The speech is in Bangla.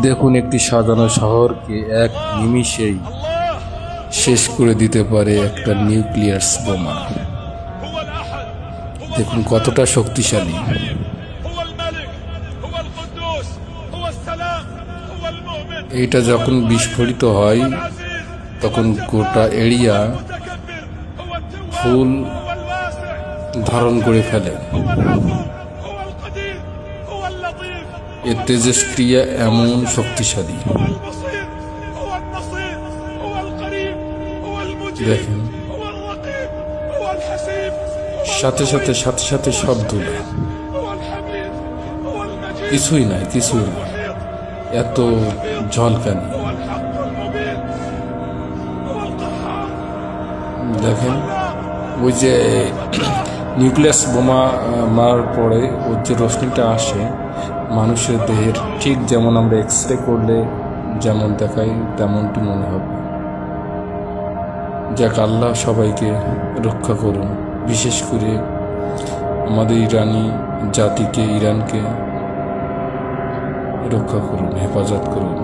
দেখুন, একটি সাজানো শহরকে এক নিমিষেই শেষ করে দিতে পারে একটা নিউক্লিয়ার বোমা। দেখুন কতটা শক্তিশালী। এইটা যখন বিস্ফোরিত হয় তখন গোটা এরিয়া ফুল ধারণ করে ফেলে। এর তেজস্ক্রিয়া এমন শক্তিশালী। দেখেন, সাথে সাথে সাথে সাথে সব ধুলো, কিছুই নাই, কিছুই নাই, এত ঝলকানি। দেখেন, ওই যে নিউক্লিয়াস বোমা মারার পরে ওর যে রশ্মিটা আসে মানুষের দেহের, ঠিক যেমন আমরা এক্সরে করলে যেমন দেখাই তেমনটি মনে হবে। যাক, আল্লাহ সবাইকে রক্ষা করুন, বিশেষ করে আমাদের ইরানি জাতিকে, ইরানকে রক্ষা করুন, হেফাজত করুন।